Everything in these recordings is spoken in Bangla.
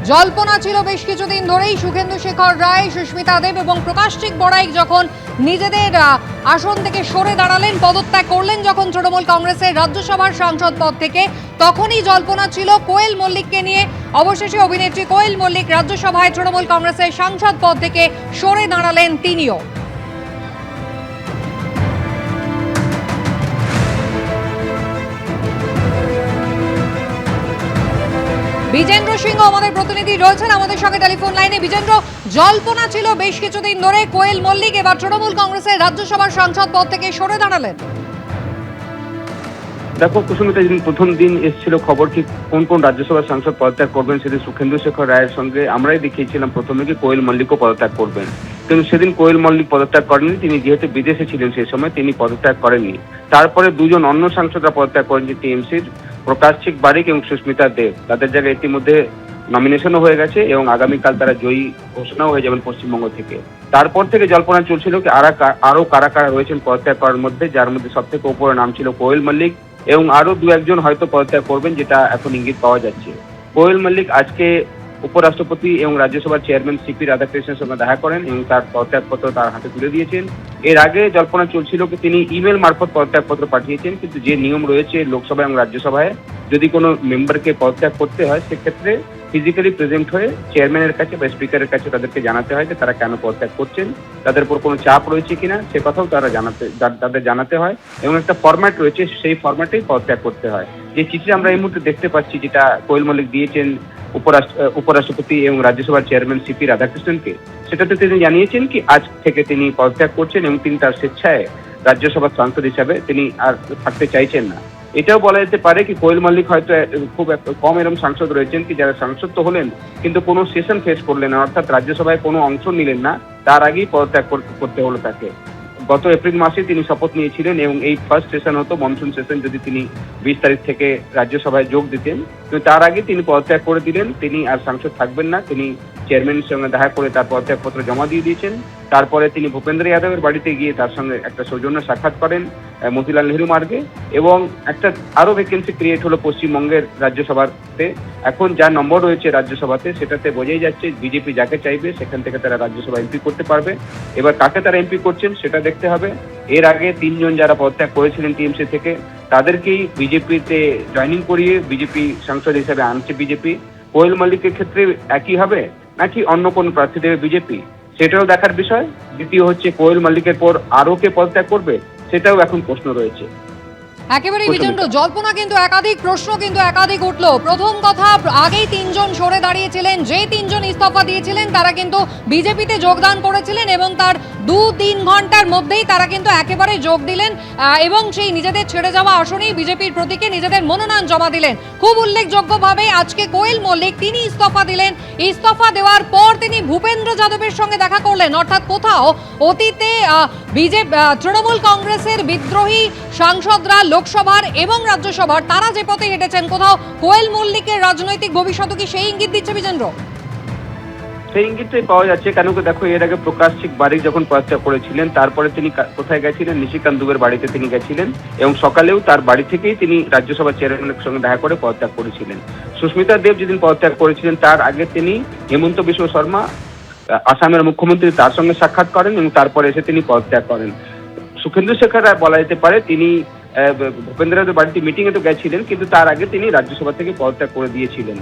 জল্পনা ছিল বেশ কিছুদিন ধরেই শুভেন্দু শেখর রায়, সুস্মিতা দেব এবং প্রকাশচিক বড়াইক যখন নিজেদের আসন থেকে সরে দাঁড়ালেন, পদত্যাগ করলেন যখন তৃণমূল কংগ্রেসের রাজ্যসভার সাংসদ পদ থেকে, তখনই জল্পনা ছিল কোয়েল মল্লিককে নিয়ে। অবশেষে অভিনেত্রী কোয়েল মল্লিক রাজ্যসভায় তৃণমূল কংগ্রেসের সাংসদ পদ থেকে সরে দাঁড়ালেন তিনিও। বিজেন্দ্র সিংহ আমাদের প্রতিনিধি রয়েছেন আমাদের সঙ্গে টেলিফোন লাইনে। বিজেন্দ্র, জল্পনা ছিল বেশ কিছুদিন ধরে কোয়েল মল্লিক এবার তৃণমূল কংগ্রেসের রাজ্যসভার সাংসদ পদ থেকে সরে দাঁড়ালেন। দেখো কুসুমিতা, যেদিন প্রথম দিন এসেছিল খবর কি কোন কোন রাজ্যসভার সাংসদ পদত্যাগ করবেন, সেদিন শুভেন্দু শেখর রায়ের সঙ্গে আমরাই দেখিয়েছিলাম প্রথমে কি কোয়েল মল্লিকও পদত্যাগ করবেন। কিন্তু সেদিন কোয়েল মল্লিক পদত্যাগ করেননি, তিনি যেহেতু বিদেশে ছিলেন সেই সময় তিনি পদত্যাগ করেননি। তারপরে দুজন অন্য সাংসদরা পদত্যাগ করেন, যে টিএমসির প্রকাশচিক বারিক এবং সুস্মিতা দেব। তাদের জায়গায় ইতিমধ্যে নমিনেশনও হয়ে গেছে এবং আগামীকাল তারা জয়ী ঘোষণাও হয়ে যাবেন পশ্চিমবঙ্গ থেকে। তারপর থেকে জল্পনা চলছিল কি আরো কারা কারা রয়েছেন পদত্যাগ করার মধ্যে, যার মধ্যে সব থেকে উপরে নাম ছিল কোয়েল মল্লিক এবং আরো দু একজন হয়তো পদত্যাগ করবেন, যেটা এখন ইঙ্গিত পাওয়া যাচ্ছে। কোয়েল মল্লিক আজকে উপরাষ্ট্রপতি এবং রাজ্যসভার চেয়ারম্যান সিপি রাধাকৃষ্ণের সঙ্গে দেখা করেন এবং তার পদত্যাগপত্র তার হাতে তুলে দিয়েছেন। এর আগে জল্পনা চলছিল কি তিনি ইমেল মারফত পদত্যাগপত্র পাঠিয়েছেন, কিন্তু যে নিয়ম রয়েছে লোকসভা এবং রাজ্যসভায়, যদি কোনো মেম্বারকে পদত্যাগ করতে হয় সেক্ষেত্রে ফিজিক্যালি প্রেজেন্ট হয়ে চেয়ারম্যানের কাছে বা স্পিকারের কাছে তাদেরকে জানাতে হয় যে তারা কেন পদত্যাগ করছেন, তাদের উপর কোনো চাপ রয়েছে কিনা সে কথাও তাদের জানাতে হয় এবং একটা ফরম্যাট রয়েছে, সেই ফরম্যাটেই পদত্যাগ করতে হয়। যে চিঠি আমরা এই মুহূর্তে দেখতে পাচ্ছি, যেটা কোয়েল মল্লিক দিয়েছেন উপরাষ্ট্রপতি এবং রাজ্যসভার চেয়ারম্যান সিপি রাধাকৃষ্ণনকে, সেটাতে তিনি জানিয়েছেন কি আজ থেকে তিনি পদত্যাগ করছেন এবং তিনি তার স্বেচ্ছায় রাজ্যসভার সাংসদ হিসাবে তিনি আর থাকতে চাইছেন না। এটাও বলা যেতে পারে কি কোয়েল মল্লিক হয়তো খুব কম এরকম সাংসদ রয়েছেন কি যারা সাংসদ তো হলেন কিন্তু কোনো সেশন ফেস করলেন না, অর্থাৎ রাজ্যসভায় কোনো অংশ নিলেন না, তার আগেই পদত্যাগ করতে হলো তাকে। গত এপ্রিল মাসে তিনি শপথ নিয়েছিলেন এবং এই ফার্স্ট সেশন হতো মনসুন সেশন, যদি তিনি 20 তারিখ থেকে রাজ্যসভায় যোগ দিতেন, কিন্তু তার আগে তিনি পদত্যাগ করে দিলেন, তিনি আর সাংসদ থাকবেন না। তিনি চেয়ারম্যানের সঙ্গে দেখা করে তার পদত্যাগপত্র জমা দিয়ে দিয়েছেন। তারপরে তিনি ভূপেন্দ্র যাদবের বাড়িতে গিয়ে তার সঙ্গে একটা সৌজন্য সাক্ষাৎ করেন মতিলাল নেহরু মার্গে এবং একটা আরো ভ্যাকেন্সি ক্রিয়েট হলো পশ্চিমবঙ্গের রাজ্যসভাতে। এখন যা নম্বর রয়েছে রাজ্যসভাতে সেটাতে বোঝাই যাচ্ছে বিজেপি যাকে চাইবে সেখান থেকে তারা রাজ্যসভা এমপি করতে পারবে। এবার কাকে তারা এমপি করছেন সেটা দেখতে হবে। এর আগে 3 জন যারা পদত্যাগ করেছিলেন টিএমসি থেকে তাদেরকেই বিজেপিতে জয়েনিং করিয়ে বিজেপি সাংসদ হিসেবে আনছে বিজেপি। কোয়েল মল্লিকের ক্ষেত্রে একই হবে নাকি অন্য কোন প্রার্থী দেবে বিজেপি, সেটাও দেখার বিষয়। দ্বিতীয় হচ্ছে কোয়েল মল্লিকের পর আরও কে পদত্যাগ করবে, সেটাও এখন প্রশ্ন রয়েছে। একেবারেই বিজেন্দ্র, জল্পনা কিন্তু একাধিক, প্রশ্ন কিন্তু একাধিক উঠলো। প্রথম কথা, আগেই 3 জন সরে দাঁড়িয়েছিলেন, যে 3 জন ইস্তফা দিয়েছিলেন তারা কিন্তু বিজেপিতে যোগদান করেছিলেন এবং তার 2-3 ঘন্টার মধ্যেই তারা কিন্তু একেবারে যোগ দিলেন এবং সেই নিজেদের ছেড়ে যাওয়া আসনেই বিজেপির প্রতীকে নিজেদের মনোনয়ন জমা দিলেন। খুব উল্লেখযোগ্যভাবে আজকে কোয়েল মল্লিক তিনি ইস্তফা দিলেন। ইস্তফা দেওয়ার পর তিনি ভূপেন্দ্র যাদবের সঙ্গে দেখা করলেন, অর্থাৎ কোথাও অতীতে তৃণমূল কংগ্রেসের বিদ্রোহী সাংসদরা লোকসভার এবং রাজ্যসভার তারা যে পথে হেঁটেছেন, কোথাও কোয়েল মল্লিকের রাজনৈতিক ভবিষ্যৎ কি সেই ইঙ্গিত দিচ্ছে বিজেন্দ্র? সেই ইঙ্গিতটাই পাওয়া যাচ্ছে, কেন কি দেখো এর আগে প্রকাশচিক বারিক যখন পদত্যাগ করেছিলেন তারপরে তিনি কোথায় গেছিলেন, নিশিকান্ত দুবের বাড়িতে তিনি গেছিলেন এবং সকালেও তার বাড়ি থেকেই তিনি রাজ্যসভার চেয়ারম্যানের সঙ্গে দেখা করে পদত্যাগ করেছিলেন। সুস্মিতা দেব যেদিন পদত্যাগ করেছিলেন তার আগে তিনি হেমন্ত বিশ্ব শর্মা আসামের মুখ্যমন্ত্রী তার সঙ্গে সাক্ষাৎ করেন এবং তারপরে এসে তিনি পদত্যাগ করেন। শুভেন্দু শেখর রায় বলা যেতে পারে তিনি ভূপেন্দ্র বাড়িতে মিটিং এ তো গেছিলেন, কিন্তু তার আগে তিনি রাজ্যসভা থেকে পদত্যাগ করে দিয়েছিলেন।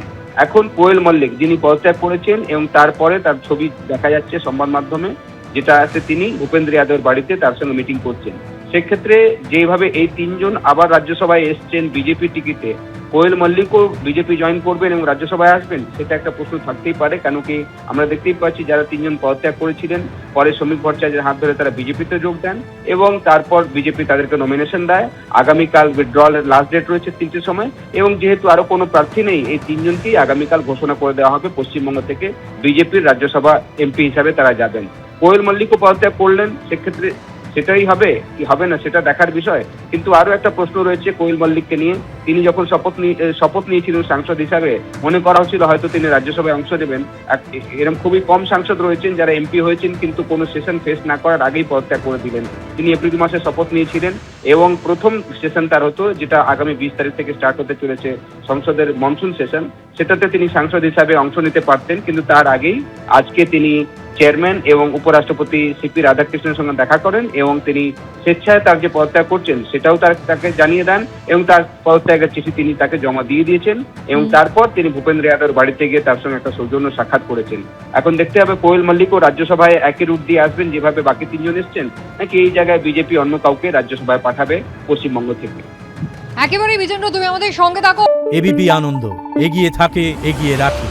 এখন কোয়েল মল্লিক যিনি পদত্যাগ করেছেন এবং তারপরে তার ছবি দেখা যাচ্ছে সংবাদ মাধ্যমে, যেটা আছে তিনি ভূপেন্দ্র যাদবের বাড়িতে তার সঙ্গে মিটিং করছেন। সেক্ষেত্রে যেভাবে এই 3 জন আবার রাজ্যসভায় এসছেন বিজেপি টিকিটে, কোয়েল মল্লিকও বিজেপি জয়েন করবেন এবং রাজ্যসভায় আসবেন, সেটা একটা প্রশ্ন থাকতেই পারে। কেন কি আমরা দেখতেই পাচ্ছি যারা 3 জন পদত্যাগ করেছিলেন পরে শ্রমিক ভট্টাচার্যের হাত ধরে তারা বিজেপিতে যোগ দেন এবং তারপর বিজেপি তাদেরকে নমিনেশন দেয়। আগামীকাল উইথড্রয়ালের লাস্ট ডেট রয়েছে 3টের সময় এবং যেহেতু আরো কোনো প্রার্থী নেই, এই 3 জনকেই আগামীকাল ঘোষণা করে দেওয়া হবে পশ্চিমবঙ্গ থেকে বিজেপির রাজ্যসভা এমপি হিসাবে তারা যাবেন। কোয়েল মল্লিকও পদত্যাগ করলেন, সেক্ষেত্রে সেটাই হবে কি হবে না সেটা দেখার বিষয়। কিন্তু আরো একটা প্রশ্ন রয়েছে কোয়েল মল্লিককে নিয়ে। তিনি যখন শপথ নিয়েছিলেন সাংসদ হিসাবে, মনে করা হচ্ছিল হয়তো তিনি রাজ্যসভায় অংশ নেবেন। এরকম খুবই কম সাংসদ রয়েছেন যারা এমপি হয়েছেন কিন্তু কোনো সেশন ফেস না করার আগেই পদত্যাগ করে দিলেন। তিনি এপ্রিল মাসে শপথ নিয়েছিলেন এবং প্রথম সেশন তার হতো, যেটা আগামী 20 তারিখ থেকে স্টার্ট হতে চলেছে সংসদের মনসুন সেশন, সেটাতে তিনি সাংসদ হিসাবে অংশ নিতে পারতেন। কিন্তু তার আগেই আজকে তিনি চেয়ারম্যান এবং উপরাষ্ট্রপতি সিপি রাধাকৃষ্ণের সঙ্গে দেখা করেন এবং তিনি স্বেচ্ছায় তার যে পদত্যাগ করছেন সেটাও তাকে জানিয়ে দেন এবং তার পদত্যাগের চিঠি তিনি তাকে জমা দিয়ে দিয়েছেন এবং তারপর তিনি ভূপেন্দ্র যাদবের বাড়িতে গিয়ে তার সঙ্গে একটা সৌজন্য সাক্ষাৎ করেছেন। এখন দেখতে হবে কোয়েল মল্লিকও রাজ্যসভায় একই রুট দিয়ে আসবেন যেভাবে বাকি তিনজন এসছেন, নাকি এই জায়গায় বিজেপি অন্য কাউকে রাজ্যসভায় পাঠাবে পশ্চিমবঙ্গ থেকে। একেবারেই বিজেন্দ্র, তুমি আমাদের সঙ্গে থাকো। এবিপি আনন্দ এগিয়ে থাকে, এগিয়ে রাখে।